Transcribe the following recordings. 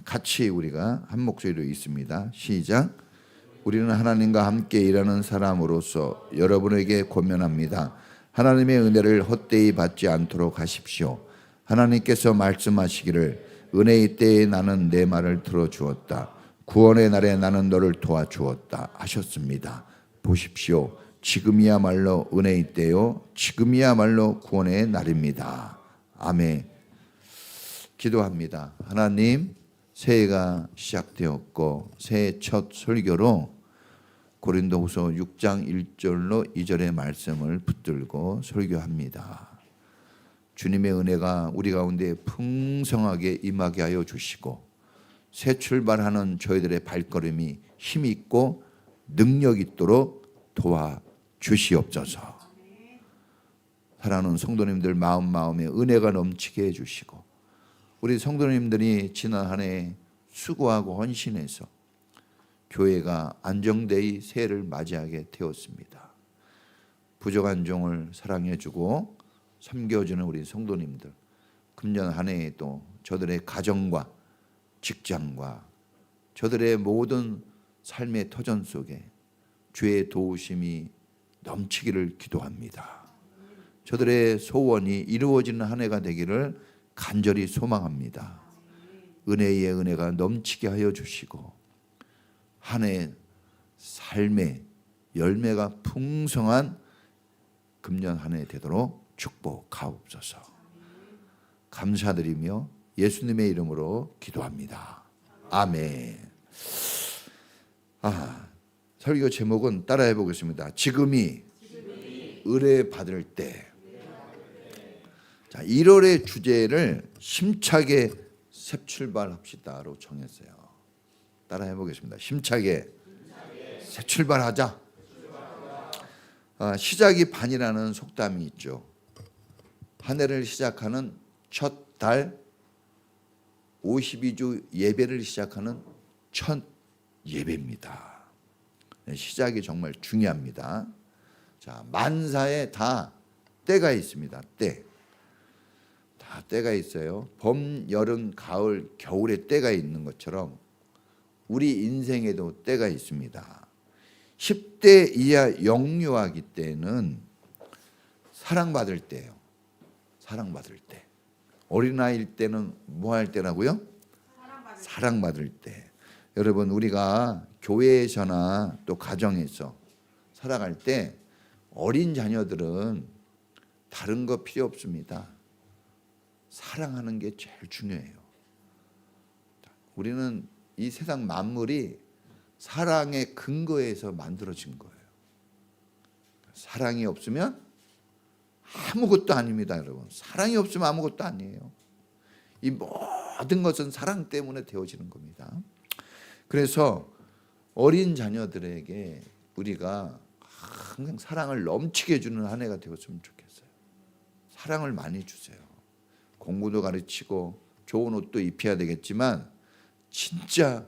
같이 우리가 한 목소리로 읽습니다. 시작. 우리는 하나님과 함께 일하는 사람으로서 여러분에게 권면합니다. 하나님의 은혜를 헛되이 받지 않도록 하십시오. 하나님께서 말씀하시기를 은혜의 때에 나는 내 말을 들어주었다. 구원의 날에 나는 너를 도와주었다 하셨습니다. 보십시오. 지금이야말로 은혜의 때요. 지금이야말로 구원의 날입니다. 아멘. 기도합니다. 하나님, 새해가 시작되었고 새해 첫 설교로 고린도후서 6장 1절로 2절의 말씀을 붙들고 설교합니다. 주님의 은혜가 우리 가운데 풍성하게 임하게 하여 주시고 새 출발하는 저희들의 발걸음이 힘 있고 능력 있도록 도와주시옵소서. 사랑하는 성도님들 마음에 은혜가 넘치게 해주시고 우리 성도님들이 지난 한 해 수고하고 헌신해서 교회가 안정되이 새해를 맞이하게 되었습니다. 부족한 종을 사랑해주고 섬겨주는 우리 성도님들, 금년 한 해에도 저들의 가정과 직장과 저들의 모든 삶의 터전 속에 주의 도우심이 넘치기를 기도합니다. 저들의 소원이 이루어지는 한 해가 되기를 간절히 소망합니다. 은혜의 은혜가 넘치게 하여 주시고 한 해 삶의 열매가 풍성한 금년 한 해 되도록 축복하옵소서. 감사드리며 예수님의 이름으로 기도합니다. 아멘. 설교 제목은 따라해 보겠습니다. 지금이 의뢰 받을 때. 자, 1월의 주제를 힘차게 새 출발합시다로 정했어요. 따라해 보겠습니다. 힘차게 새 출발하자. 시작이 반이라는 속담이 있죠. 한 해를 시작하는 첫 달 52주 예배를 시작하는 첫 예배입니다. 시작이 정말 중요합니다. 자, 만사에 다 때가 있습니다. 다 때가 있어요. 봄, 여름, 가을, 겨울에 때가 있는 것처럼 우리 인생에도 때가 있습니다. 10대 이하 영유아기 때는 사랑받을 때예요. 사랑받을 때. 어린아이일 때는 뭐 할 때라고요? 사랑받을 때. 여러분, 우리가 교회에서나 또 가정에서 살아갈 때 어린 자녀들은 다른 거 필요 없습니다. 사랑하는 게 제일 중요해요. 우리는 이 세상 만물이 사랑의 근거에서 만들어진 거예요. 사랑이 없으면 아무것도 아닙니다, 여러분. 사랑이 없으면 아무것도 아니에요. 이 모든 것은 사랑 때문에 되어지는 겁니다. 그래서 어린 자녀들에게 우리가 항상 사랑을 넘치게 해주는 한 해가 되었으면 좋겠어요. 사랑을 많이 주세요. 공부도 가르치고 좋은 옷도 입혀야 되겠지만 진짜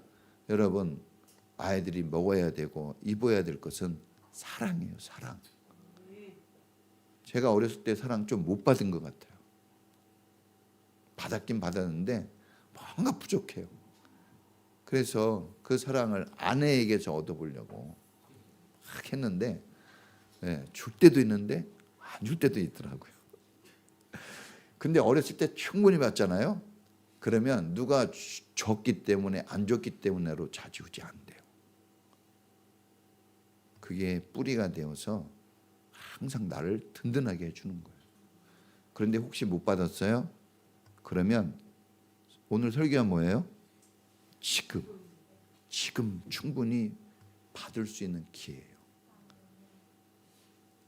여러분 아이들이 먹어야 되고 입어야 될 것은 사랑이에요. 사랑. 제가 어렸을 때 사랑 좀 못 받은 것 같아요. 받았긴 받았는데 뭔가 부족해요. 그래서 그 사랑을 아내에게서 얻어보려고 막 했는데 줄 때도 있는데 안 줄 때도 있더라고요. 근데 어렸을 때 충분히 받잖아요. 그러면 누가 줬기 때문에 안 줬기 때문에로 좌지우지 안 돼요. 그게 뿌리가 되어서 항상 나를 든든하게 해주는 거예요. 그런데 혹시 못 받았어요? 그러면 오늘 설교가 뭐예요? 지금 충분히 받을 수 있는 기회예요.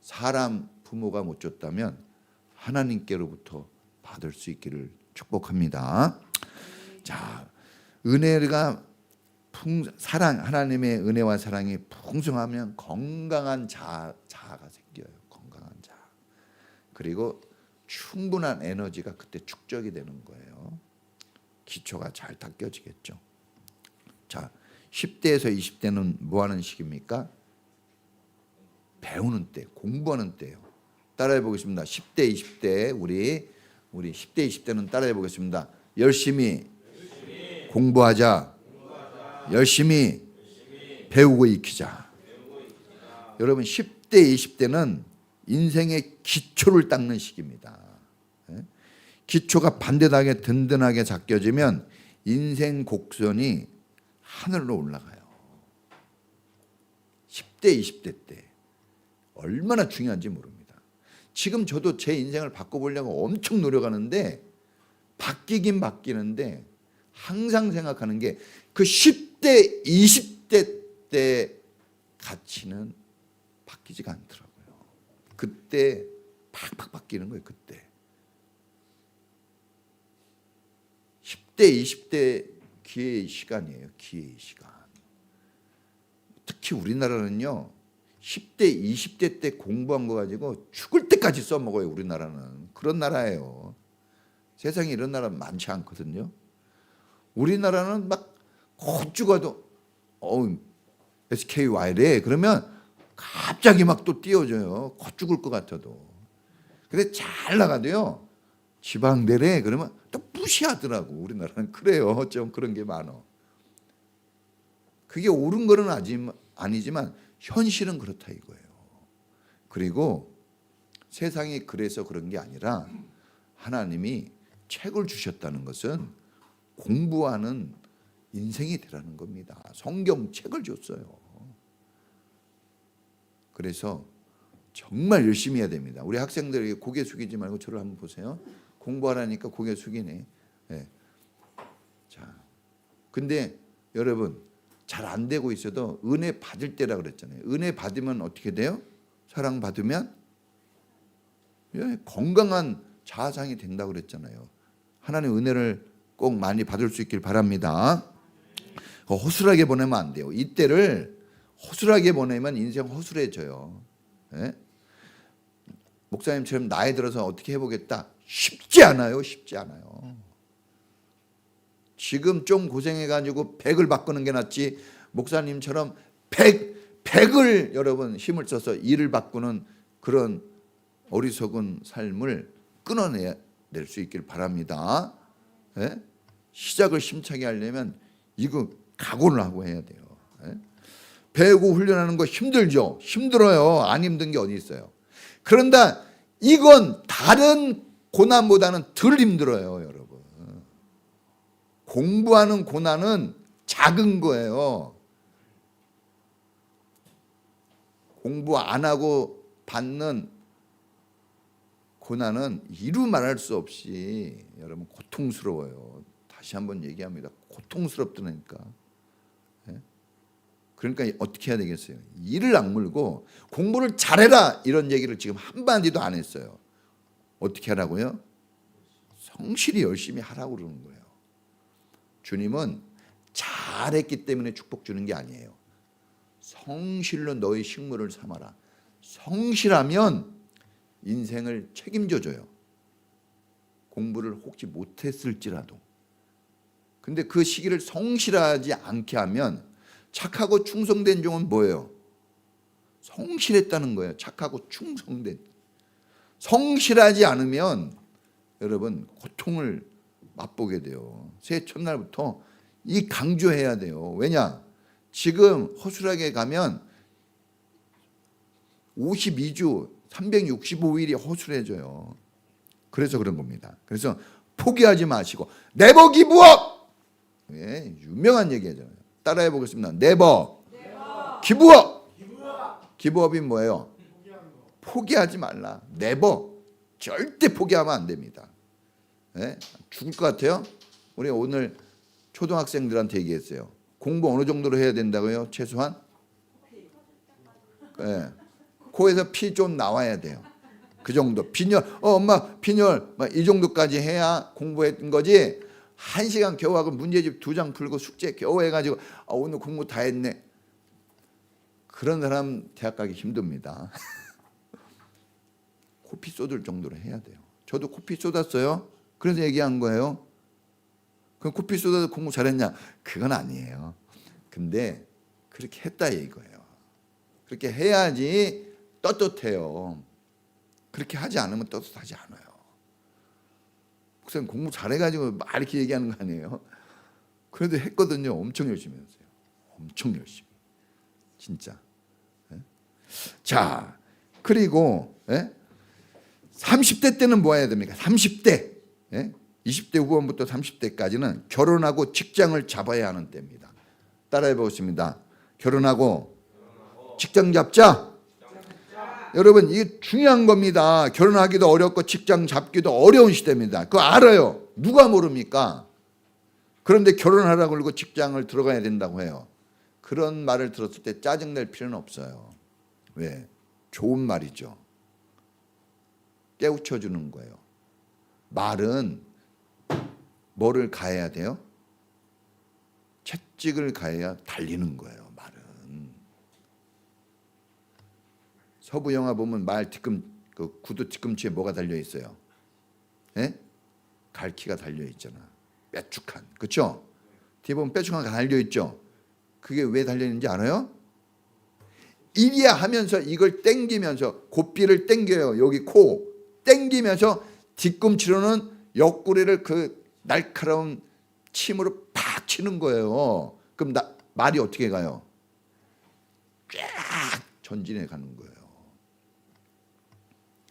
사람 부모가 못 줬다면 하나님께로부터 받을 수 있기를 축복합니다. 자, 은혜가 사랑, 하나님의 은혜와 사랑이 풍성하면 건강한 자아가 생겨요. 건강한 자아. 그리고 충분한 에너지가 그때 축적이 되는 거예요. 기초가 잘 닦여지겠죠. 자, 10대에서 20대는 뭐 하는 시기입니까? 배우는 때, 공부하는 때예요. 따라해 보겠습니다. 10대, 20대 우리 10대, 20대는 따라해 보겠습니다. 열심히 공부하자. 열심히 배우고 익히자. 여러분 10대, 20대는 인생의 기초를 닦는 시기입니다. 기초가 반듯하게 든든하게 잡혀지면 인생 곡선이 하늘로 올라가요. 10대, 20대 때 얼마나 중요한지 모릅니다. 지금 저도 제 인생을 바꿔보려고 엄청 노력하는데 바뀌긴 바뀌는데 항상 생각하는 게 그 10대, 20대 때 가치는 바뀌지가 않더라고요. 그때 팍팍 바뀌는 거예요. 그때 10대, 20대 기회의 시간이에요. 기회의 시간. 특히 우리나라는요 10대, 20대 때 공부한 거 가지고 죽을 때까지 써먹어요. 우리나라는 그런 나라예요. 세상에 이런 나라 많지 않거든요. 우리나라는 막 곧 죽어도 SK 와야 돼 그러면 갑자기 막 또 띄워줘요. 곧 죽을 것 같아도. 근데 잘 나가도요 지방대래 그러면 또 무시하더라고. 우리나라는 그래요. 좀 그런 게 많어. 그게 옳은 거는 아니지만 현실은 그렇다 이거예요. 그리고 세상이 그래서 그런 게 아니라 하나님이 책을 주셨다는 것은 공부하는 인생이 되라는 겁니다. 성경책을 줬어요. 그래서 정말 열심히 해야 됩니다. 우리 학생들에게 고개 숙이지 말고 저를 한번 보세요. 공부하라니까 고개 숙이네. 네. 자, 근데 여러분 잘 안 되고 있어도 은혜 받을 때라 그랬잖아요. 은혜 받으면 어떻게 돼요? 사랑 받으면 건강한 자아상이 된다고 그랬잖아요. 하나님 은혜를 꼭 많이 받을 수 있길 바랍니다. 허술하게 보내면 안 돼요. 이때를 허술하게 보내면 인생 허술해져요. 네? 목사님처럼 나이 들어서 어떻게 해보겠다. 쉽지 않아요. 쉽지 않아요. 지금 좀 고생해가지고 100을 바꾸는 게 낫지 목사님처럼 100을 여러분 힘을 써서 일을 바꾸는 그런 어리석은 삶을 끊어낼 수 있길 바랍니다. 네? 시작을 심차게 하려면 이거 각오를 하고 해야 돼요. 네? 배우고 훈련하는 거 힘들죠. 힘들어요. 안 힘든 게 어디 있어요. 그런데 이건 다른 고난보다는 덜 힘들어요. 여러분. 공부하는 고난은 작은 거예요. 공부 안 하고 받는 고난은 이루 말할 수 없이 여러분 고통스러워요. 다시 한번 얘기합니다. 고통스럽다니까. 그러니까 어떻게 해야 되겠어요? 이를 악물고 공부를 잘해라 이런 얘기를 지금 한마디도 안 했어요. 어떻게 하라고요? 성실히 열심히 하라고 그러는 거예요. 주님은 잘했기 때문에 축복 주는 게 아니에요. 성실로 너의 식물을 삼아라. 성실하면 인생을 책임져 줘요. 공부를 혹시 못했을지라도. 근데 그 시기를 성실하지 않게 하면 착하고 충성된 종은 뭐예요? 성실했다는 거예요. 착하고 충성된. 성실하지 않으면 여러분 고통을 맛보게 돼요. 새해 첫날부터 이 강조해야 돼요. 왜냐? 지금 허술하게 가면 52주 365일이 허술해져요. 그래서 그런 겁니다. 그래서 포기하지 마시고 네버 기브업. 예, 유명한 얘기잖아요. 따라해 보겠습니다. 네버 기브업. 기브업이 뭐예요? 포기하지 말라. 네버. 절대 포기하면 안 됩니다. 예? 죽을 것 같아요? 우리 오늘 초등학생들한테 얘기했어요. 공부 어느 정도로 해야 된다고요? 최소한? 예. 코에서 피 좀 나와야 돼요. 그 정도. 빈혈. 엄마 빈혈. 이 정도까지 해야 공부했던 거지. 1시간 겨우 하고 문제집 2장 풀고 숙제 겨우 해가지고 오늘 공부 다 했네. 그런 사람 대학 가기 힘듭니다. 코피 쏟을 정도로 해야 돼요. 저도 코피 쏟았어요. 그래서 얘기한 거예요. 그럼 코피 쏟아서 공부 잘했냐? 그건 아니에요. 근데 그렇게 했다 이거예요. 그렇게 해야지 떳떳해요. 그렇게 하지 않으면 떳떳하지 않아요. 목사님 공부 잘해가지고 막 이렇게 얘기하는 거 아니에요? 그래도 했거든요. 엄청 열심히 했어요. 엄청 열심히. 진짜. 자, 그리고 30대 때는 뭐 해야 됩니까? 30대. 20대 후반부터 30대까지는 결혼하고 직장을 잡아야 하는 때입니다. 따라해 보겠습니다. 결혼하고 직장 잡자. 여러분, 이게 중요한 겁니다. 결혼하기도 어렵고 직장 잡기도 어려운 시대입니다. 그거 알아요. 누가 모릅니까? 그런데 결혼하라고 그러고 직장을 들어가야 된다고 해요. 그런 말을 들었을 때 짜증낼 필요는 없어요. 왜? 좋은 말이죠. 깨우쳐주는 거예요. 말은 뭐를 가해야 돼요? 채찍을 가해야 달리는 거예요. 말은. 서부 영화 보면 말 뒤꿈 그 구두 뒤꿈치에 뭐가 달려 있어요? 갈퀴가 달려 있잖아. 뾰족한. 그렇죠? 뒤에 보면 뾰족한 게 달려 있죠. 그게 왜 달려 있는지 알아요? 이리야 하면서 이걸 땡기면서 고삐를 땡겨요. 여기 코 땡기면서 뒤꿈치로는 옆구리를 그 날카로운 침으로 팍 치는 거예요. 그럼 말이 어떻게 가요? 쫙 전진해 가는 거예요.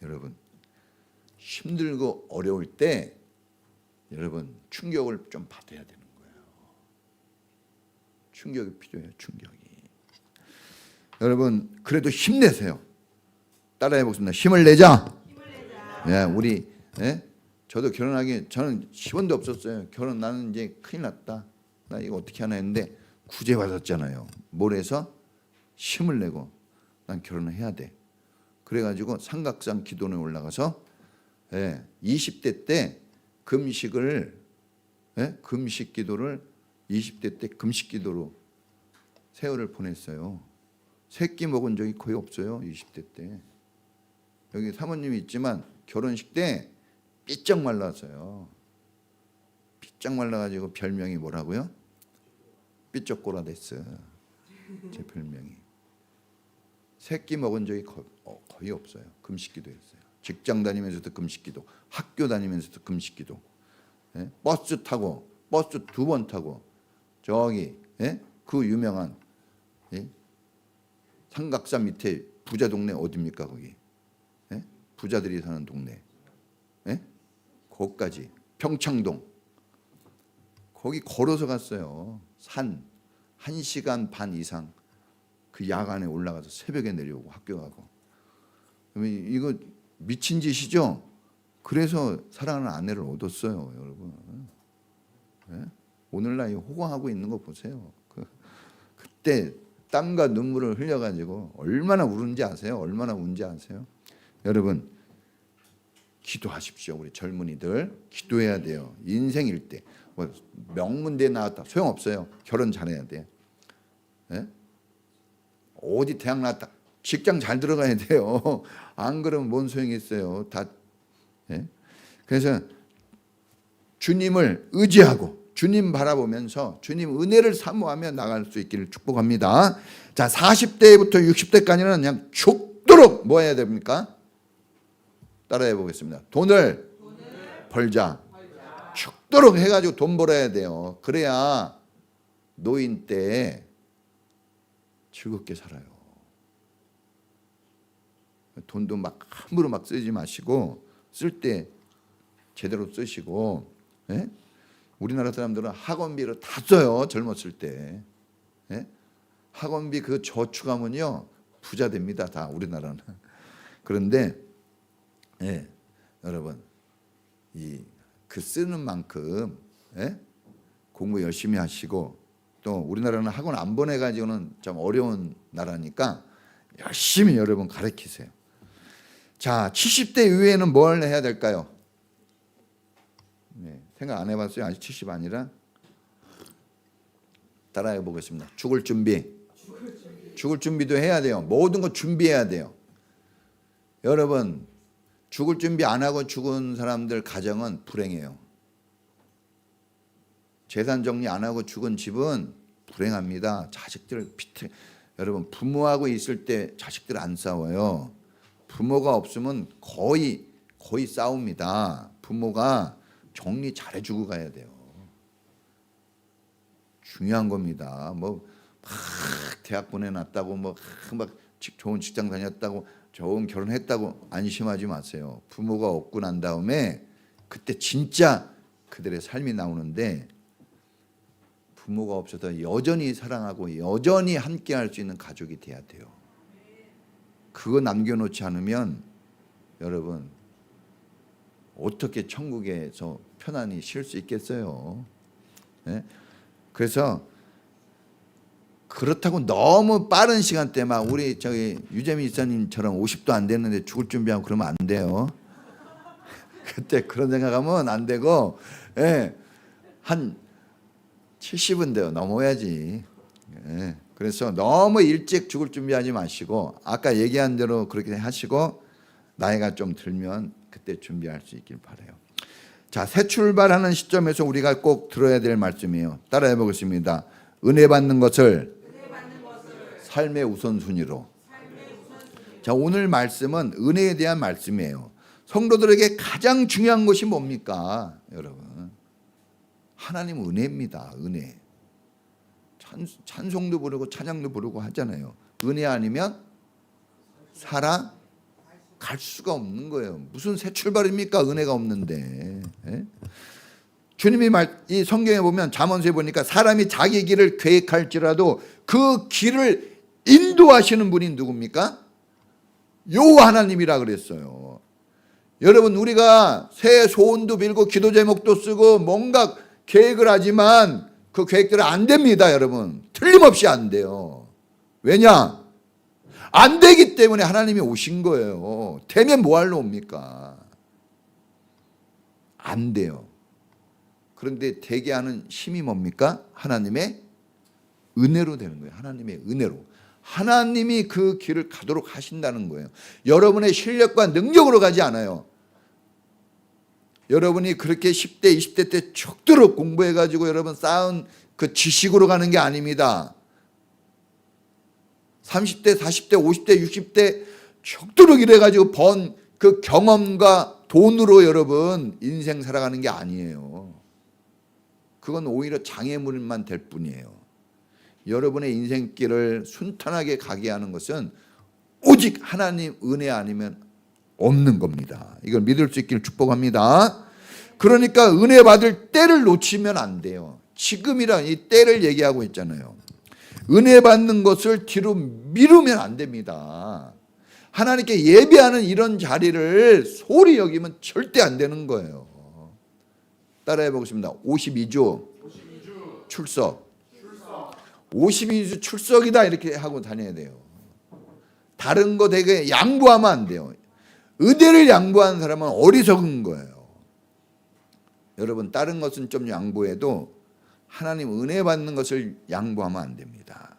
여러분, 힘들고 어려울 때 여러분 충격을 좀 받아야 되는 거예요. 충격이 필요해요. 충격이. 여러분, 그래도 힘내세요. 따라해 보겠습니다. 힘을 내자. 예, 우리 저도 저는 10원도 없었어요. 나는 이제 큰일 났다. 나 이거 어떻게 하나 했는데 구제 받았잖아요. 뭘 해서 힘을 내고 난 결혼을 해야 돼. 그래가지고 삼각산 기도원에 올라가서 20대 때 금식 기도를 20대 때 금식 기도로 세월을 보냈어요. 새끼 먹은 적이 거의 없어요. 20대 때. 여기 사모님이 있지만 결혼식 때 삐쩍 말랐어요. 삐쩍 말라가지고 별명이 뭐라고요? 삐쩍꼬라 됐어. 제 별명이. 새끼 먹은 적이 거의 없어요. 금식기도 했어요. 직장 다니면서도 금식기도, 학교 다니면서도 금식기도. 버스 타고 버스 2번 타고 저기 그 유명한 삼각산 밑에 부자 동네 어디입니까 거기? 부자들이 사는 동네. 거기까지 평창동. 거기 걸어서 갔어요. 산 1시간 반 이상 그 야간에 올라가서 새벽에 내려오고 학교 가고. 이거 미친 짓이죠. 그래서 사랑하는 아내를 얻었어요, 여러분. 오늘날 호강하고 있는 거 보세요. 그때 땀과 눈물을 흘려가지고 얼마나 우는지 아세요? 얼마나 운지 아세요? 여러분, 기도하십시오. 우리 젊은이들 기도해야 돼요. 인생일 때 뭐 명문대 나왔다 소용없어요. 결혼 잘해야 돼. 어디 대학 나왔다 직장 잘 들어가야 돼요. 안 그러면 뭔 소용이 있어요. 다. 그래서 주님을 의지하고 주님 바라보면서 주님 은혜를 사모하며 나갈 수 있기를 축복합니다. 자, 40대부터 60대까지는 그냥 죽도록 뭐 해야 됩니까? 따라해 보겠습니다. 돈을 벌자. 죽도록 해가지고 돈 벌어야 돼요. 그래야 노인 때 즐겁게 살아요. 돈도 막 함부로 막 쓰지 마시고 쓸 때 제대로 쓰시고. 우리나라 사람들은 학원비를 다 써요. 젊었을 때. 학원비 그 저축하면요 부자 됩니다. 다 우리나라는. 그런데 여러분 그 쓰는 만큼 공부 열심히 하시고 또 우리나라는 학원 안 보내가지고는 좀 어려운 나라니까 열심히 여러분 가르치세요. 자, 70대 이후에는 뭘 해야 될까요? 생각 안 해봤어요? 아직 70 아니라? 따라해 보겠습니다. 죽을 준비. 죽을 준비도 해야 돼요. 모든 거 준비해야 돼요. 여러분, 죽을 준비 안 하고 죽은 사람들 가정은 불행해요. 재산 정리 안 하고 죽은 집은 불행합니다. 자식들 여러분, 부모하고 있을 때 자식들 안 싸워요. 부모가 없으면 거의 싸웁니다. 부모가 정리 잘해주고 가야 돼요. 중요한 겁니다. 뭐 막 대학 보내놨다고 뭐 막 좋은 직장 다녔다고 좋은 결혼했다고 안심하지 마세요. 부모가 없고 난 다음에 그때 진짜 그들의 삶이 나오는데, 부모가 없어도 여전히 사랑하고 여전히 함께할 수 있는 가족이 돼야 돼요. 그거 남겨놓지 않으면 여러분 어떻게 천국에서 편안히 쉴 수 있겠어요? 네? 그래서 그렇다고 너무 빠른 시간대 막 우리 저기 유재미 이사님처럼 50도 안 됐는데 죽을 준비하고 그러면 안 돼요. 그때 그런 생각하면 안 되고, 예, 한 70은 돼요. 넘어야지. 예, 그래서 너무 일찍 죽을 준비하지 마시고 아까 얘기한 대로 그렇게 하시고 나이가 좀 들면 그때 준비할 수 있길 바라요. 자, 새 출발하는 시점에서 우리가 꼭 들어야 될 말씀이에요. 따라해 보겠습니다. 은혜 받는 것을 삶의 우선순위로. 자, 오늘 말씀은 은혜에 대한 말씀이에요. 성도들에게 가장 중요한 것이 뭡니까, 여러분? 하나님 은혜입니다. 은혜. 찬송도 부르고 찬양도 부르고 하잖아요. 은혜 아니면 살아갈 수가 없는 거예요. 무슨 새 출발입니까? 은혜가 없는데. 예? 주님이 이 성경에 보면 잠언서에 보니까 사람이 자기 길을 계획할지라도 그 길을 인도하시는 분이 누굽니까? 여호와 하나님이라 그랬어요. 여러분, 우리가 새 소원도 빌고 기도 제목도 쓰고 뭔가 계획을 하지만 그 계획대로 안 됩니다. 여러분, 틀림없이 안 돼요. 왜냐? 안 되기 때문에 하나님이 오신 거예요. 되면 뭐하러 옵니까? 안 돼요. 그런데 되게 하는 힘이 뭡니까? 하나님의 은혜로 되는 거예요. 하나님의 은혜로. 하나님이 그 길을 가도록 하신다는 거예요. 여러분의 실력과 능력으로 가지 않아요. 여러분이 그렇게 10대, 20대 때 죽도록 공부해가지고 여러분 쌓은 그 지식으로 가는 게 아닙니다. 30대, 40대, 50대, 60대 죽도록 일해가지고 번 그 경험과 돈으로 여러분 인생 살아가는 게 아니에요. 그건 오히려 장애물만 될 뿐이에요. 여러분의 인생길을 순탄하게 가게 하는 것은 오직 하나님 은혜 아니면 없는 겁니다. 이걸 믿을 수 있기를 축복합니다. 그러니까 은혜 받을 때를 놓치면 안 돼요. 지금이란 이 때를 얘기하고 있잖아요. 은혜 받는 것을 뒤로 미루면 안 됩니다. 하나님께 예배하는 이런 자리를 소홀히 여기면 절대 안 되는 거예요. 따라해 보겠습니다. 52주 출석. 52주 출석이다 이렇게 하고 다녀야 돼요. 다른 거 되게 양보하면 안 돼요. 은혜를 양보하는 사람은 어리석은 거예요. 여러분, 다른 것은 좀 양보해도 하나님 은혜 받는 것을 양보하면 안 됩니다.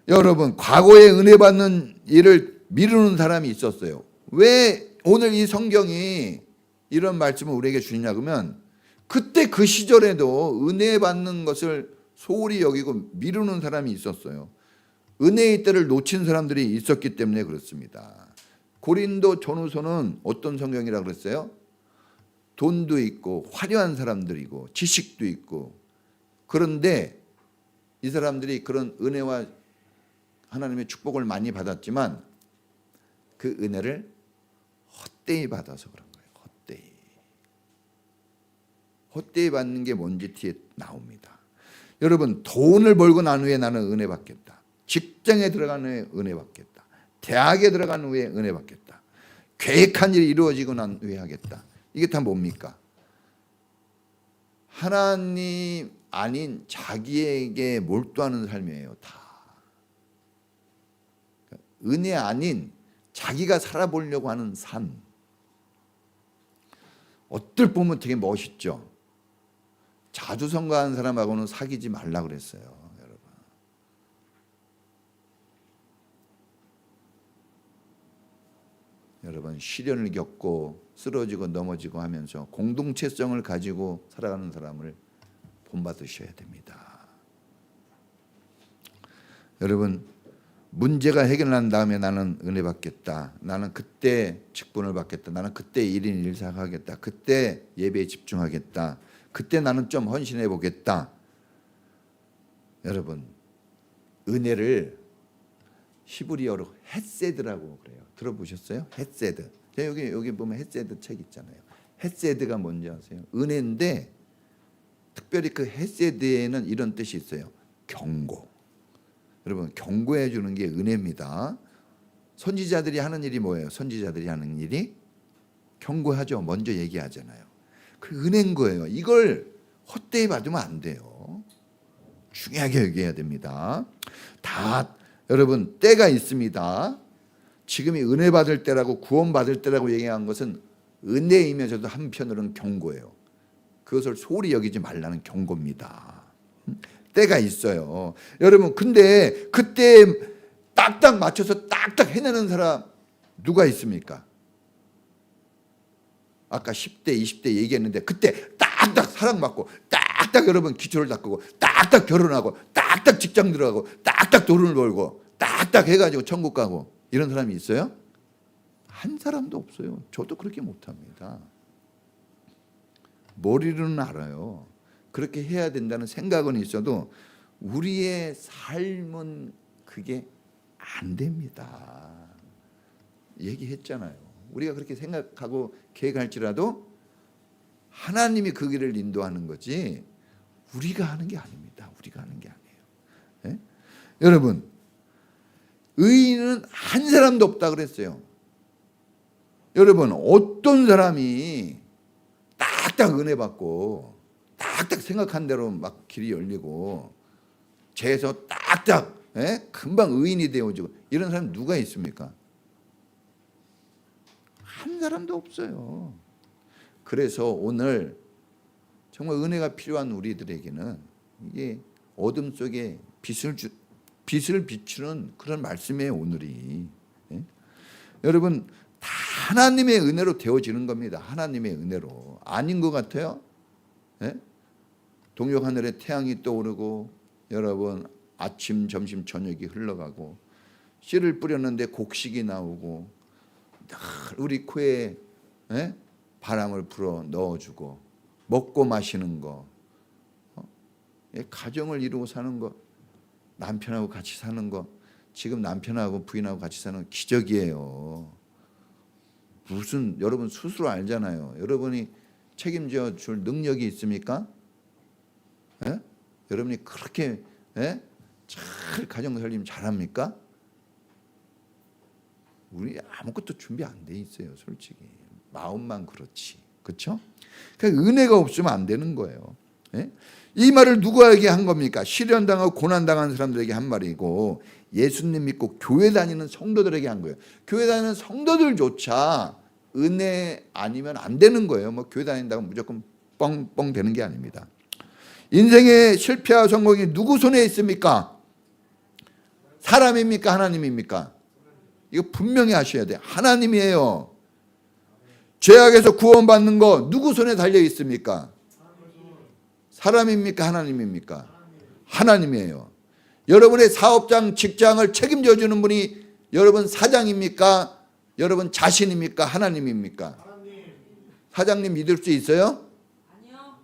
여러분, 과거에 은혜 받는 일을 미루는 사람이 있었어요. 왜 오늘 이 성경이 이런 말씀을 우리에게 주냐 그러면 그때 그 시절에도 은혜 받는 것을 소홀히 여기고 미루는 사람이 있었어요. 은혜의 때를 놓친 사람들이 있었기 때문에 그렇습니다. 고린도 전후서는 어떤 성경이라 그랬어요? 돈도 있고 화려한 사람들이고 지식도 있고, 그런데 이 사람들이 그런 은혜와 하나님의 축복을 많이 받았지만 그 은혜를 헛되이 받아서 그런 거예요. 헛되이. 헛되이 받는 게 뭔지 뒤에 나옵니다. 여러분, 돈을 벌고 난 후에 나는 은혜 받겠다. 직장에 들어간 후에 은혜 받겠다. 대학에 들어간 후에 은혜 받겠다. 계획한 일이 이루어지고 난 후에 하겠다. 이게 다 뭡니까? 하나님 아닌 자기에게 몰두하는 삶이에요. 다. 은혜 아닌 자기가 살아보려고 하는 삶. 어떨 보면 되게 멋있죠. 자주성가하는 사람하고는 사귀지 말라 그랬어요, 여러분. 여러분, 시련을 겪고 쓰러지고 넘어지고 하면서 공동체성을 가지고 살아가는 사람을 본받으셔야 됩니다. 여러분, 문제가 해결난 다음에 나는 은혜 받겠다. 나는 그때 직분을 받겠다. 나는 그때 1인 1사 하겠다. 그때 예배에 집중하겠다. 그때 나는 좀 헌신해 보겠다. 여러분 은혜를 히브리어로 헤세드라고 그래요. 들어보셨어요? 헤세드. 여기 보면 헤세드 책 있잖아요. 헤세드가 뭔지 아세요? 은혜인데 특별히 그 헤세드에는 이런 뜻이 있어요. 경고. 여러분 경고해 주는 게 은혜입니다. 선지자들이 하는 일이 뭐예요? 선지자들이 하는 일이 경고하죠. 먼저 얘기하잖아요. 그 은혜인 거예요. 이걸 헛되이 받으면 안 돼요. 중요하게 얘기해야 됩니다. 다 여러분 때가 있습니다. 지금이 은혜 받을 때라고 구원 받을 때라고 얘기한 것은 은혜이면서도 한편으로는 경고예요. 그것을 소홀히 여기지 말라는 경고입니다. 때가 있어요. 여러분 근데 그때 딱딱 맞춰서 딱딱 해내는 사람 누가 있습니까? 아까 10대 20대 얘기했는데 그때 딱딱 사랑받고 딱딱 여러분 기초를 닦고 딱딱 결혼하고 딱딱 직장 들어가고 딱딱 돈을 벌고 딱딱 해가지고 천국 가고 이런 사람이 있어요? 한 사람도 없어요. 저도 그렇게 못합니다. 머리로는 알아요. 그렇게 해야 된다는 생각은 있어도 우리의 삶은 그게 안 됩니다. 얘기했잖아요. 우리가 그렇게 생각하고 계획할지라도 하나님이 그 길을 인도하는 거지 우리가 하는 게 아닙니다. 우리가 하는 게 아니에요. 네? 여러분 의인은 한 사람도 없다 그랬어요. 여러분 어떤 사람이 딱딱 은혜 받고 딱딱 생각한 대로 막 길이 열리고 죄에서 딱딱 금방 의인이 되어지고 이런 사람 누가 있습니까? 한 사람도 없어요. 그래서 오늘 정말 은혜가 필요한 우리들에게는 이게 어둠 속에 빛을 비추는 그런 말씀이에요. 오늘이 여러분 다 하나님의 은혜로 되어지는 겁니다. 하나님의 은혜로. 아닌 것 같아요? 동역 하늘에 태양이 떠오르고 여러분 아침 점심 저녁이 흘러가고 씨를 뿌렸는데 곡식이 나오고 늘 우리 코에 바람을 불어 넣어주고 먹고 마시는 거 가정을 이루고 사는 거 남편하고 같이 사는 거 지금 남편하고 부인하고 같이 사는 기적이에요. 무슨 여러분 스스로 알잖아요. 여러분이 책임져 줄 능력이 있습니까? 여러분이 그렇게 잘 가정 살림 잘합니까? 우리 아무것도 준비 안 돼 있어요. 솔직히 마음만 그렇지, 그렇죠? 그러니까 은혜가 없으면 안 되는 거예요. 이 말을 누구에게 한 겁니까? 시련당하고 고난당한 사람들에게 한 말이고 예수님 믿고 교회 다니는 성도들에게 한 거예요. 교회 다니는 성도들조차 은혜 아니면 안 되는 거예요. 뭐 교회 다닌다고 무조건 뻥뻥 되는 게 아닙니다. 인생의 실패와 성공이 누구 손에 있습니까? 사람입니까? 하나님입니까? 이거 분명히 아셔야 돼요. 하나님이에요. 죄악에서 구원받는 거 누구 손에 달려 있습니까? 사람입니까? 하나님입니까? 하나님이에요. 여러분의 사업장, 직장을 책임져 주는 분이 여러분 사장입니까? 여러분 자신입니까? 하나님입니까? 사장님 믿을 수 있어요? 아니요.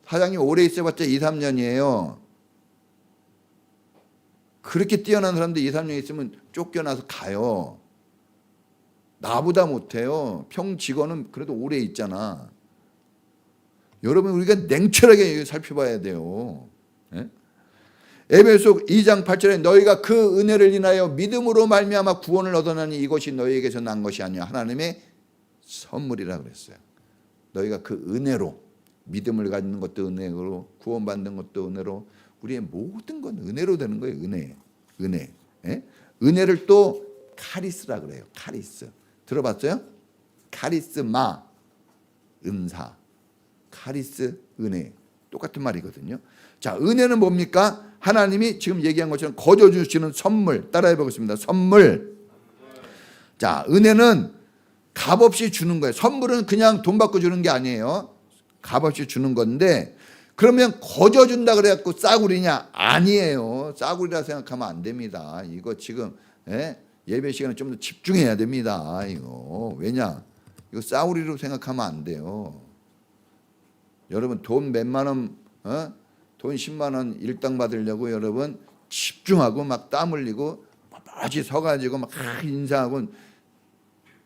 사장님 오래 있어봤자 2, 3년이에요. 그렇게 뛰어난 사람들 2, 3년 있으면 쫓겨나서 가요. 나보다 못해요. 평 직원은 그래도 오래 있잖아. 여러분 우리가 냉철하게 살펴봐야 돼요. 에베소 2장 8절에 너희가 그 은혜를 인하여 믿음으로 말미암아 구원을 얻어나니 이것이 너희에게서 난 것이 아니야 하나님의 선물이라 그랬어요. 너희가 그 은혜로 믿음을 갖는 것도 은혜로 구원받는 것도 은혜로 우리의 모든 건 은혜로 되는 거예요. 은혜. 은혜를 또 카리스라 그래요. 카리스. 들어봤어요? 카리스마 은사. 카리스 은혜. 똑같은 말이거든요. 자, 은혜는 뭡니까? 하나님이 지금 얘기한 것처럼 거저 주시는 선물. 따라해 보겠습니다. 선물. 자, 은혜는 값없이 주는 거예요. 선물은 그냥 돈 받고 주는 게 아니에요. 값없이 주는 건데 그러면 거저 준다 그래갖고 싸구리냐? 아니에요. 싸구리라 생각하면 안 됩니다. 이거 지금 예배 시간에 좀 더 집중해야 됩니다. 이거 왜냐? 이거 싸구리로 생각하면 안 돼요. 여러분 돈 몇만 원 돈 10만 원 일당 받으려고 여러분 집중하고 막 땀 흘리고 뻣뻣이 서가지고 막 인사하고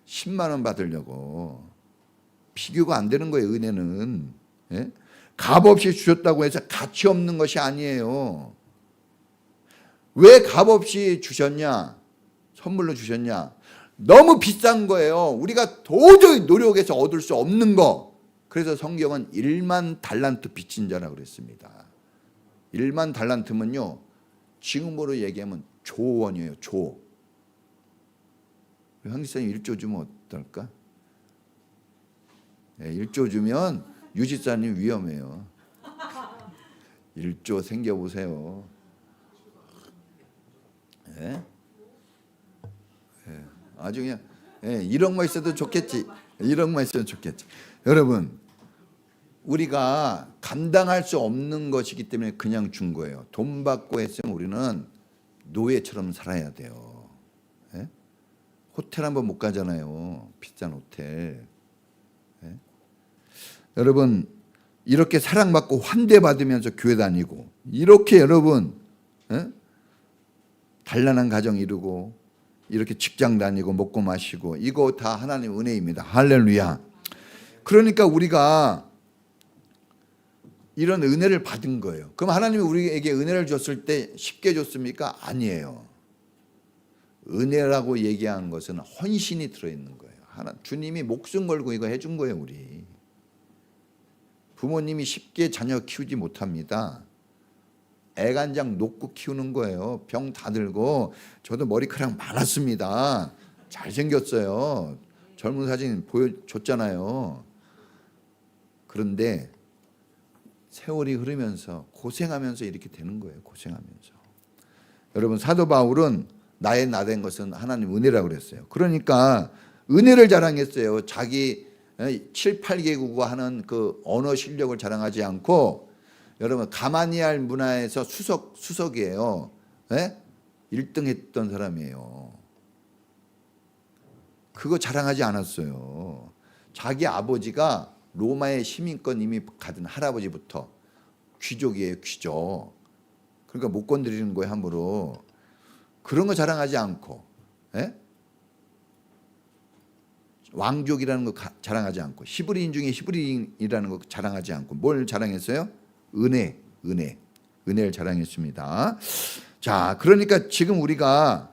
10만 원 받으려고. 비교가 안 되는 거예요. 은혜는. 예? 값없이 주셨다고 해서 가치 없는 것이 아니에요. 왜 값없이 주셨냐? 선물로 주셨냐? 너무 비싼 거예요. 우리가 도저히 노력해서 얻을 수 없는 거. 그래서 성경은 1만 달란트 빚진 자라고 그랬습니다. 1만 달란트면요, 지금으로 얘기하면 조원이에요. 조. 한국사님 1조 주면 어떨까? 1조 주면 유지사님 위험해요. 1조 생겨보세요. 예? 예. 아주 그냥 1억만 있어도 좋겠지. 1억만 있어도 좋겠지. 여러분, 우리가 감당할 수 없는 것이기 때문에 그냥 준 거예요. 돈 받고 했으면 우리는 노예처럼 살아야 돼요. 예? 호텔 한번 못 가잖아요. 비싼 호텔. 예? 여러분, 이렇게 사랑받고 환대받으면서 교회 다니고, 이렇게 여러분 단란한 가정 이루고, 이렇게 직장 다니고 먹고 마시고, 이거 다 하나님의 은혜입니다. 할렐루야. 그러니까 우리가 이런 은혜를 받은 거예요. 그럼 하나님이 우리에게 은혜를 줬을 때 쉽게 줬습니까? 아니에요. 은혜라고 얘기한 것은 헌신이 들어있는 거예요. 주님이 목숨 걸고 이거 해준 거예요. 우리 부모님이 쉽게 자녀 키우지 못합니다. 애간장 놓고 키우는 거예요. 병 다 들고. 저도 머리카락 많았습니다. 잘생겼어요. 젊은 사진 보여줬잖아요. 그런데 세월이 흐르면서 고생하면서 이렇게 되는 거예요. 고생하면서. 여러분, 사도 바울은 나의 나된 것은 하나님 은혜라고 그랬어요. 그러니까 은혜를 자랑했어요. 자기 7, 8개국어 하는 그 언어 실력을 자랑하지 않고, 여러분, 가마니알 문화에서 수석이에요. 네? 1등 했던 사람이에요. 그거 자랑하지 않았어요. 자기 아버지가 로마의 시민권 이미 가진 할아버지부터 귀족이에요. 귀족. 그러니까 못 건드리는 거예요. 함부로. 그런 거 자랑하지 않고, 예? 왕족이라는 거 자랑하지 않고, 히브리인 중에 히브리인이라는 거 자랑하지 않고, 뭘 자랑했어요? 은혜를 자랑했습니다. 자, 그러니까 지금 우리가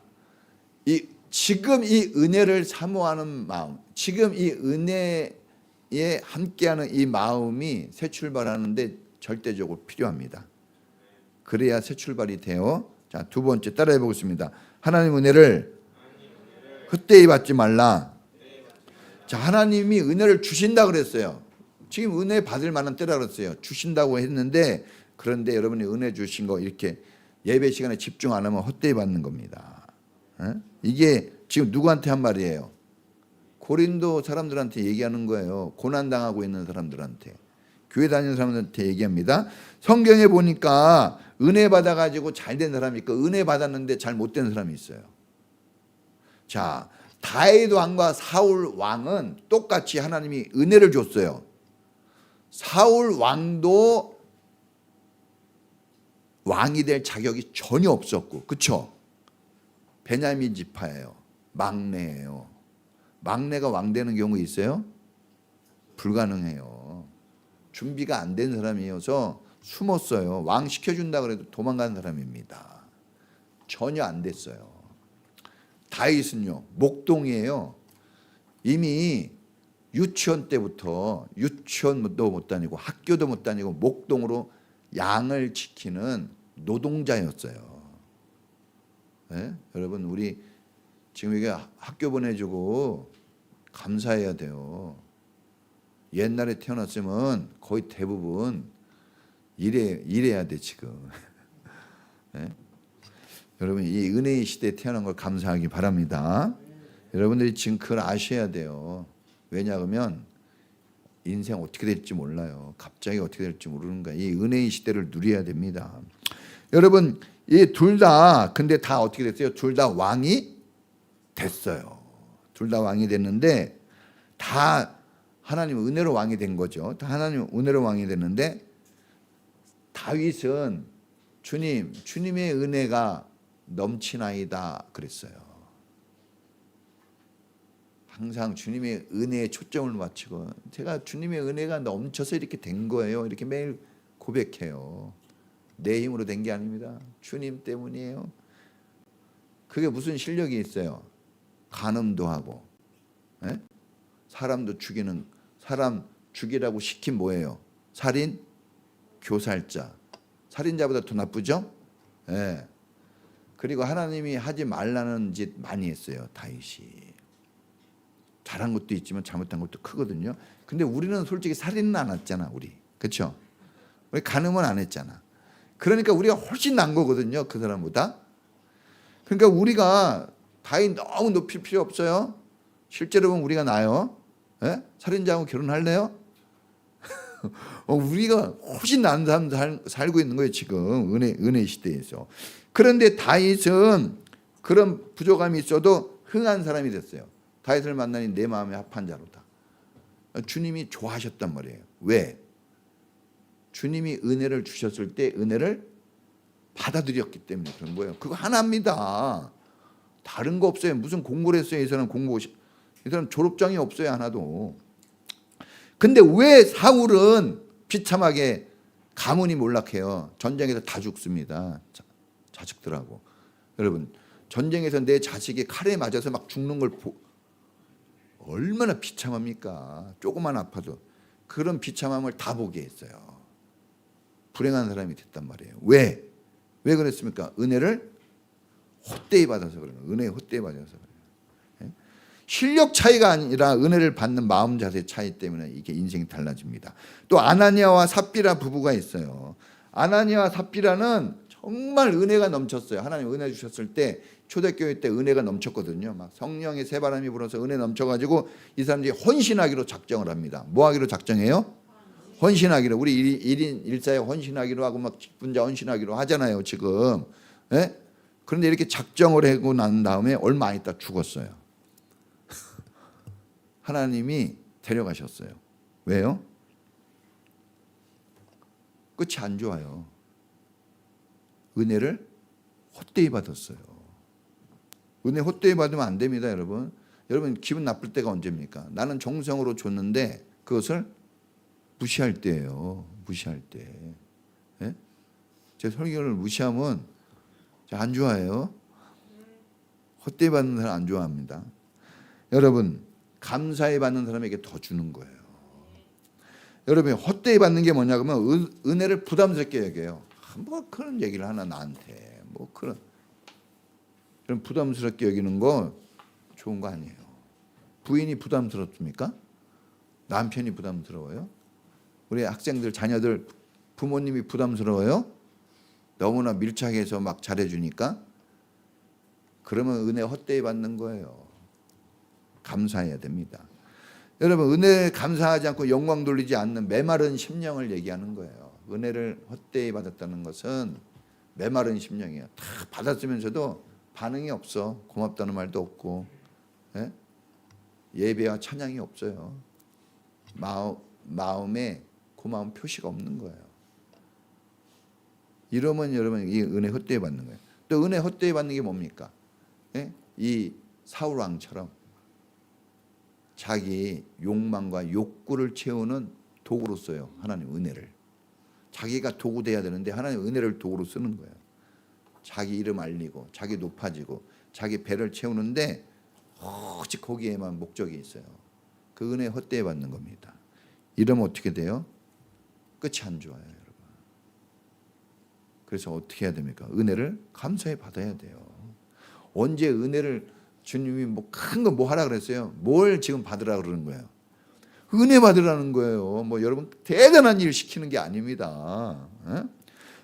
지금 이 은혜를 사모하는 마음, 지금 이 은혜에 함께하는 이 마음이 새 출발하는데 절대적으로 필요합니다. 그래야 새 출발이 돼요. 자, 두 번째 따라해 보겠습니다. 하나님 은혜를 헛되이 받지 말라. 자, 하나님이 은혜를 주신다 그랬어요. 지금 은혜 받을 만한 때라 그랬어요. 주신다고 했는데, 그런데 여러분이 은혜 주신 거 이렇게 예배 시간에 집중 안 하면 헛되이 받는 겁니다. 이게 지금 누구한테 한 말이에요? 고린도 사람들한테 얘기하는 거예요. 고난당하고 있는 사람들한테, 교회 다니는 사람들한테 얘기합니다. 성경에 보니까 은혜 받아가지고 잘 된 사람이 있고, 은혜 받았는데 잘 못 된 사람이 있어요. 자, 다윗 왕과 사울 왕은 똑같이 하나님이 은혜를 줬어요. 사울 왕도 왕이 될 자격이 전혀 없었고, 그렇죠? 베냐민 지파예요. 막내예요. 막내가 왕 되는 경우 있어요? 불가능해요. 준비가 안 된 사람이어서 숨었어요. 왕 시켜준다 그래도 도망간 사람입니다. 전혀 안 됐어요. 다윗은요, 목동이에요. 이미 유치원 때부터 유치원도 못 다니고 학교도 못 다니고 목동으로 양을 지키는 노동자였어요. 네? 여러분, 우리 지금 이게 학교 보내주고 감사해야 돼요. 옛날에 태어났으면 거의 대부분 일해야 돼 지금. 네? 여러분, 이 은혜의 시대에 태어난 걸 감사하기 바랍니다. 여러분들이 지금 그걸 아셔야 돼요. 왜냐하면 인생 어떻게 될지 몰라요. 갑자기 어떻게 될지 모르는 거야. 이 은혜의 시대를 누려야 됩니다. 여러분, 이 둘 다 근데 다 어떻게 됐어요? 둘 다 왕이 됐어요. 둘 다 왕이 됐는데 다 하나님 은혜로 왕이 된 거죠. 다 하나님 은혜로 왕이 됐는데 다윗은 주님의 은혜가 넘치나이다 그랬어요. 항상 주님의 은혜에 초점을 맞추고 제가 주님의 은혜가 넘쳐서 이렇게 된 거예요. 이렇게 매일 고백해요. 내 힘으로 된 게 아닙니다. 주님 때문이에요. 그게 무슨 실력이 있어요? 간음도 하고, 예? 사람도 죽이는, 사람 죽이라고 시킨 뭐예요? 살인, 교살자. 살인자보다 더 나쁘죠? 예. 그리고 하나님이 하지 말라는 짓 많이 했어요. 다윗이. 잘한 것도 있지만 잘못한 것도 크거든요. 근데 우리는 솔직히 살인은 안 했잖아, 우리. 그렇죠? 우리 간음은 안 했잖아. 그러니까 우리가 훨씬 난 거거든요, 그 사람보다. 그러니까 우리가 다윗 너무 높일 필요 없어요. 실제로 보면 우리가 나요. 예? 살인자하고 결혼할래요? 우리가 훨씬 나은 사람 살고 있는 거예요, 지금 은혜 시대에서. 그런데 다윗은 그런 부족함이 있어도 흥한 사람이 됐어요. 다윗을 만나니 내 마음에 합한 자로다. 주님이 좋아하셨단 말이에요. 왜? 주님이 은혜를 주셨을 때 은혜를 받아들였기 때문에 그런 거예요. 그거 하나입니다. 다른 거 없어요. 무슨 공부를 했어요? 이 사람 이 사람 졸업장이 없어요, 하나도. 근데 왜 사울은 비참하게 가문이 몰락해요? 전쟁에서 다 죽습니다. 자식들하고. 여러분, 전쟁에서 내 자식이 칼에 맞아서 막 죽는 걸 얼마나 비참합니까? 조금만 아파도. 그런 비참함을 다 보게 했어요. 불행한 사람이 됐단 말이에요. 왜? 왜 그랬습니까? 은혜를 헛되이 받아서 그래요. 은혜에 헛되이 받아서 그래요. 실력 차이가 아니라 은혜를 받는 마음 자세 차이 때문에 이게 인생이 달라집니다. 또 아나니아와 삽비라 부부가 있어요. 아나니아와 삽비라는 정말 은혜가 넘쳤어요. 하나님 은혜 주셨을 때 초대교회 때 은혜가 넘쳤거든요. 막 성령의 새바람이 불어서 은혜 넘쳐가지고 이 사람들이 헌신하기로 작정을 합니다. 뭐 하기로 작정해요? 헌신하기로. 우리 1인 1사에 헌신하기로 하고 막 직분자 헌신하기로 하잖아요, 지금. 예? 그런데 이렇게 작정을 하고 난 다음에 얼마 안 있다 죽었어요. 하나님이 데려가셨어요. 왜요? 끝이 안 좋아요. 은혜를 헛되이 받았어요. 은혜 헛되이 받으면 안 됩니다, 여러분. 여러분 기분 나쁠 때가 언제입니까? 나는 정성으로 줬는데 그것을 무시할 때예요. 무시할 때. 예? 제 설교를 무시하면 안 좋아해요. 헛되이 받는 사람 안 좋아합니다. 여러분 감사히 받는 사람에게 더 주는 거예요. 여러분 헛되이 받는 게 뭐냐 그러면 은혜를 부담스럽게 여겨요. 뭐 그런 얘기를 하나 나한테 뭐 그런 부담스럽게 여기는 거 좋은 거 아니에요. 부인이 부담스럽습니까? 남편이 부담스러워요? 우리 학생들 자녀들 부모님이 부담스러워요? 너무나 밀착해서 막 잘해주니까 그러면 은혜 헛되이 받는 거예요. 감사해야 됩니다. 여러분 은혜 감사하지 않고 영광 돌리지 않는 메마른 심령을 얘기하는 거예요. 은혜를 헛되이 받았다는 것은 메마른 심령이에요. 다 받았으면서도 반응이 없어. 고맙다는 말도 없고 예? 예배와 찬양이 없어요. 마음에 고마운 표시가 없는 거예요. 이러면 여러분 이 은혜 헛되이 받는 거예요. 또 은혜 헛되이 받는 게 뭡니까? 예? 이 사울 왕처럼 자기 욕망과 욕구를 채우는 도구로 써요. 하나님 은혜를. 자기가 도구 돼야 되는데 하나님 은혜를 도구로 쓰는 거예요. 자기 이름 알리고 자기 높아지고 자기 배를 채우는데 오직 거기에만 목적이 있어요. 그 은혜 헛되이 받는 겁니다. 이러면 어떻게 돼요? 끝이 안 좋아요, 여러분. 그래서 어떻게 해야 됩니까? 은혜를 감사히 받아야 돼요. 언제 은혜를 주님이 뭐 큰 거 뭐 하라 그랬어요? 뭘 지금 받으라 그러는 거예요? 은혜 받으라는 거예요. 뭐 여러분 대단한 일 시키는 게 아닙니다. 에?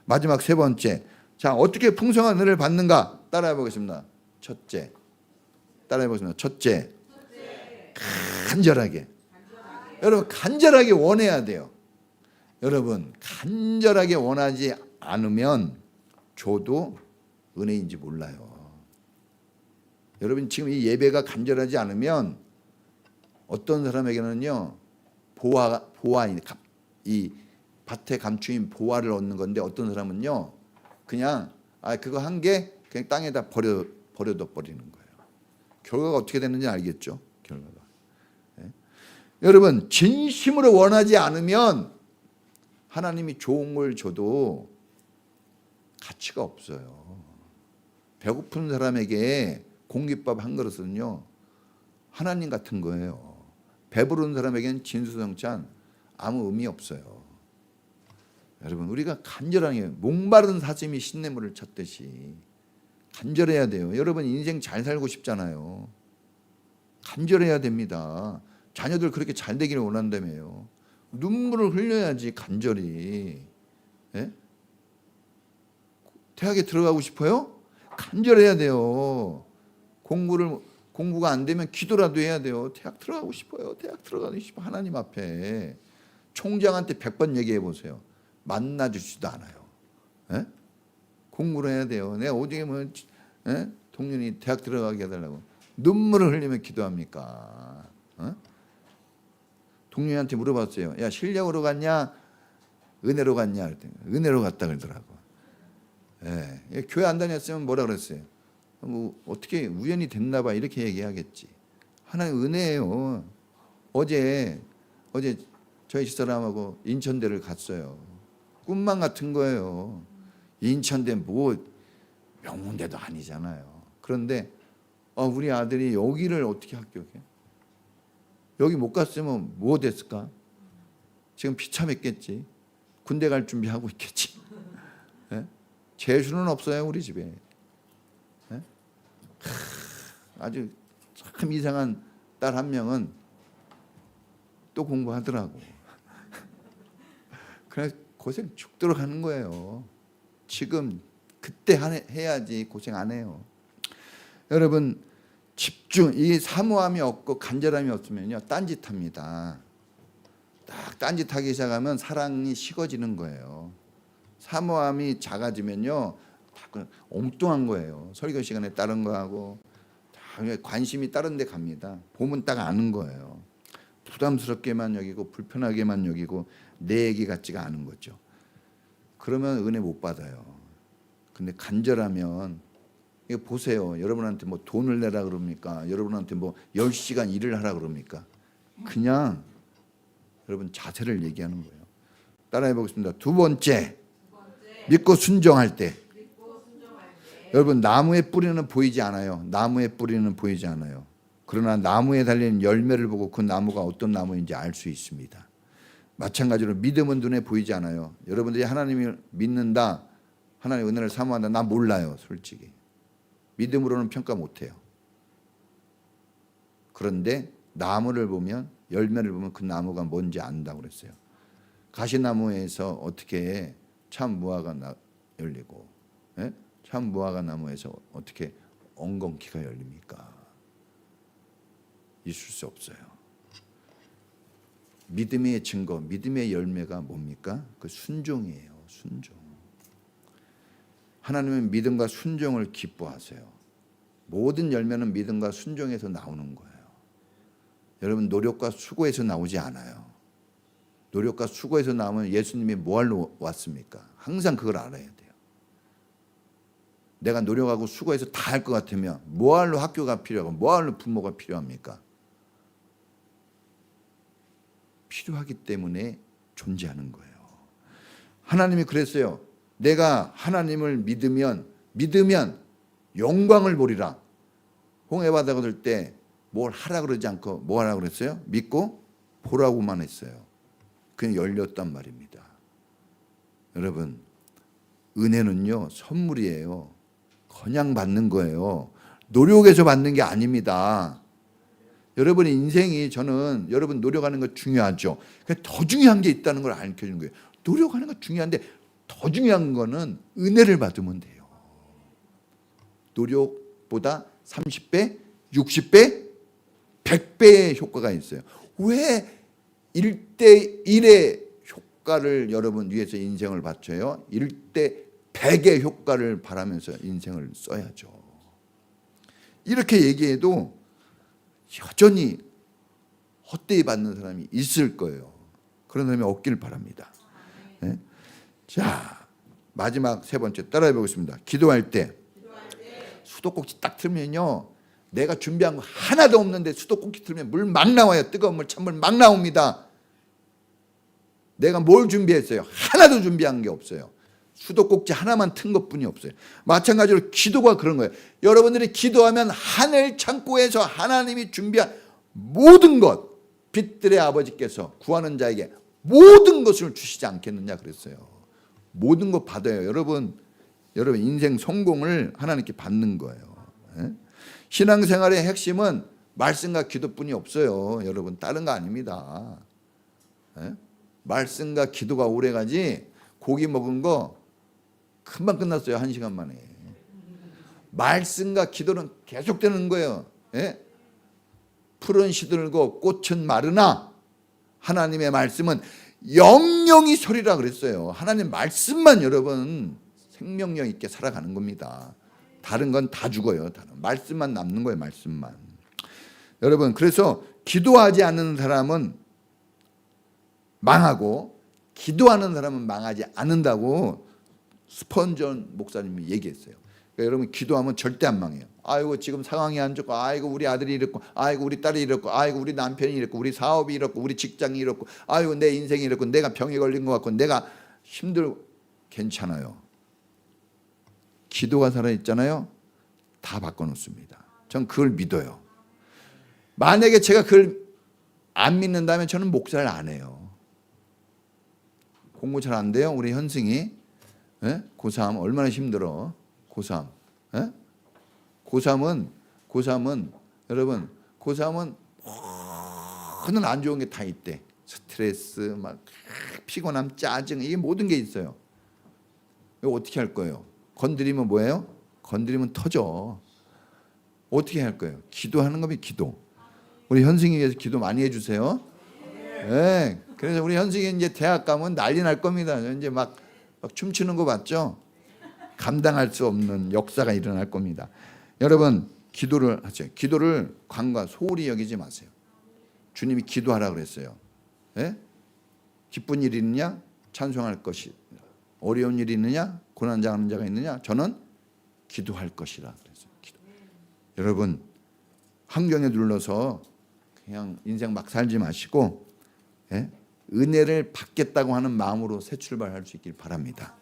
마지막 세 번째. 자, 어떻게 풍성한 은혜를 받는가? 따라해 보겠습니다. 첫째. 따라해 보겠습니다. 첫째. 간절하게. 여러분 간절하게 원해야 돼요. 여러분 간절하게 원하지 않으면 줘도 은혜인지 몰라요. 여러분 지금 이 예배가 간절하지 않으면 어떤 사람에게는요 보아인 이 밭에 감추인 보화를 얻는 건데 어떤 사람은요 그냥 그거 한 개 그냥 땅에다 버려둬 버리는 거예요. 결과가 어떻게 되는지 알겠죠? 결과가. 네? 여러분 진심으로 원하지 않으면 하나님이 좋은 걸 줘도 가치가 없어요. 배고픈 사람에게 공깃밥 한 그릇은요 하나님 같은 거예요. 배부른 사람에게는 진수성찬 아무 의미 없어요. 여러분 우리가 간절하게 목마른 사슴이 신냇물을 찾듯이 간절해야 돼요. 여러분 인생 잘 살고 싶잖아요. 간절해야 됩니다. 자녀들 그렇게 잘 되기를 원한다며요. 눈물을 흘려야지 간절히. 예? 대학에 들어가고 싶어요? 간절해야 돼요. 공부가 안 되면 기도라도 해야 돼요. 대학 들어가고 싶어요. 대학 들어가고 싶어. 하나님 앞에 총장한테 100번 얘기해 보세요. 만나 주지도 않아요. 예? 공부를 해야 돼요. 내가 오직 동년이 대학 들어가게 해달라고 눈물을 흘리며 기도합니까? 동년이한테 물어봤어요. 야 실력으로 갔냐? 은혜로 갔냐? 그랬더니 은혜로 갔다 그러더라고. 예, 교회 안 다녔으면 뭐라 그랬어요? 뭐 어떻게 우연히 됐나 봐 이렇게 얘기하겠지. 하나님 은혜예요. 어제 저희 집사람하고 인천대를 갔어요. 꿈만 같은 거예요. 인천대 뭐 명문대도 아니잖아요. 그런데 우리 아들이 여기를 어떻게 합격해? 여기 못 갔으면 뭐 됐을까? 지금 비참했겠지. 군대 갈 준비하고 있겠지. 예? 재수는 없어요 우리 집에. 예? 아주 참 이상한 딸 한 명은 또 공부하더라고. 그래서 고생 죽도록 하는 거예요. 지금 그때 해야지 고생 안 해요. 여러분 집중, 이 사모함이 없고 간절함이 없으면요 딴짓합니다. 딱 딴짓하기 시작하면 사랑이 식어지는 거예요. 사모함이 작아지면요 다 엉뚱한 거예요. 설교 시간에 다른 거 하고 다 관심이 다른 데 갑니다. 보면 딱 아는 거예요. 부담스럽게만 여기고 불편하게만 여기고 내 얘기 같지가 않은 거죠. 그러면 은혜 못 받아요. 근데 간절하면 이거 보세요. 여러분한테 뭐 돈을 내라 그럽니까? 여러분한테 뭐 10시간 일을 하라 그럽니까? 그냥 여러분 자세를 얘기하는 거예요. 따라해 보겠습니다. 두 번째, 믿고 순종할 때. 여러분 나무의 뿌리는 보이지 않아요. 나무의 뿌리는 보이지 않아요. 그러나 나무에 달린 열매를 보고 그 나무가 어떤 나무인지 알 수 있습니다. 마찬가지로 믿음은 눈에 보이지 않아요. 여러분들이 하나님을 믿는다, 하나님의 은혜를 사모한다, 나 몰라요 솔직히. 믿음으로는 평가 못해요. 그런데 나무를 보면, 열매를 보면 그 나무가 뭔지 안다고 그랬어요. 가시나무에서 어떻게 참 무화과 열리고, 예? 참 무화과 나무에서 어떻게 엉겅퀴가 열립니까? 있을 수 없어요. 믿음의 증거, 믿음의 열매가 뭡니까? 그 순종이에요. 순종. 하나님은 믿음과 순종을 기뻐하세요. 모든 열매는 믿음과 순종에서 나오는 거예요. 여러분 노력과 수고에서 나오지 않아요. 노력과 수고에서 나오면 예수님이 뭐하러 왔습니까? 항상 그걸 알아야 돼요. 내가 노력하고 수고해서 다 할 것 같으면 뭐하러 학교가 필요하고 뭐하러 부모가 필요합니까? 필요하기 때문에 존재하는 거예요. 하나님이 그랬어요. 내가 하나님을 믿으면 영광을 보리라. 홍해 바다 건널 때 뭘 하라 그러지 않고 뭐 하라 그랬어요? 믿고 보라고만 했어요. 그냥 열렸단 말입니다. 여러분 은혜는요 선물이에요. 그냥 받는 거예요. 노력해서 받는 게 아닙니다. 여러분의 인생이, 저는 여러분 노력하는 거 중요하죠. 더 중요한 게 있다는 걸 알려주는 거예요. 노력하는 거 중요한데 더 중요한 거는 은혜를 받으면 돼요. 노력보다 30배, 60배, 100배의 효과가 있어요. 왜 1대1의 효과를 여러분 위해서 인생을 바쳐요? 1대 100의 효과를 바라면서 인생을 써야죠. 이렇게 얘기해도 여전히 헛되이 받는 사람이 있을 거예요. 그런 사람이 없기를 바랍니다. 자, 마지막 세 번째 따라해 보겠습니다. 기도할 때 수도꼭지 딱 틀면요, 내가 준비한 거 하나도 없는데 수도꼭지 틀면 물 막 나와요. 뜨거운 물, 찬물 막 나옵니다. 내가 뭘 준비했어요? 하나도 준비한 게 없어요. 수도꼭지 하나만 튼 것뿐이 없어요. 마찬가지로 기도가 그런 거예요. 여러분들이 기도하면 하늘 창고에서 하나님이 준비한 모든 것, 빛들의 아버지께서 구하는 자에게 모든 것을 주시지 않겠느냐 그랬어요. 모든 것 받아요. 여러분 인생 성공을 하나님께 받는 거예요. 신앙생활의 핵심은 말씀과 기도뿐이 없어요. 여러분, 다른 거 아닙니다. 말씀과 기도가 오래가지 고기 먹은 거 금방 끝났어요. 1시간 만에. 말씀과 기도는 계속되는 거예요. 풀은 시들고 꽃은 마르나 하나님의 말씀은 영영이 서리라 그랬어요. 하나님 말씀만 여러분 생명력 있게 살아가는 겁니다. 다른 건 다 죽어요. 다른 말씀만 남는 거예요. 말씀만. 여러분, 그래서 기도하지 않는 사람은 망하고 기도하는 사람은 망하지 않는다고 스펀전 목사님이 얘기했어요. 그러니까 여러분, 기도하면 절대 안 망해요. 아이고 지금 상황이 안 좋고, 아이고 우리 아들이 이렇고, 아이고 우리 딸이 이렇고, 아이고 우리 남편이 이렇고, 우리 사업이 이렇고, 우리 직장이 이렇고, 아이고 내 인생이 이렇고, 내가 병에 걸린 것 같고, 내가 힘들고. 괜찮아요. 기도가 살아있잖아요. 다 바꿔놓습니다. 전 그걸 믿어요. 만약에 제가 그걸 안 믿는다면 저는 목사를 안 해요. 공부 잘 안 돼요? 우리 현승이 고3 얼마나 힘들어. 고3 고3은 여러분, 고3은 모든 안 좋은 게 다 있대. 스트레스, 막 피곤함, 짜증, 이게 모든 게 있어요. 이거 어떻게 할 거예요? 건드리면 뭐예요? 건드리면 터져. 어떻게 할 거예요? 기도하는 겁니다. 기도. 우리 현승이 위해서 기도 많이 해주세요. 네. 그래서 우리 현승이 이제 대학 가면 난리 날 겁니다. 이제 막 춤추는 거 봤죠? 감당할 수 없는 역사가 일어날 겁니다. 여러분, 기도를 하세요. 기도를 관과 소홀히 여기지 마세요. 주님이 기도하라 그랬어요. 기쁜 일이 있느냐? 찬송할 것이. 어려운 일이 있느냐? 고난 당하는 자가 있느냐? 저는 기도할 것이라 그랬어요. 기도. 여러분, 환경에 눌러서 그냥 인생 막 살지 마시고 은혜를 받겠다고 하는 마음으로 새 출발할 수 있길 바랍니다.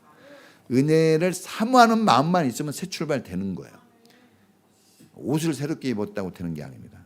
은혜를 사모하는 마음만 있으면 새 출발 되는 거예요. 옷을 새롭게 입었다고 되는 게 아닙니다.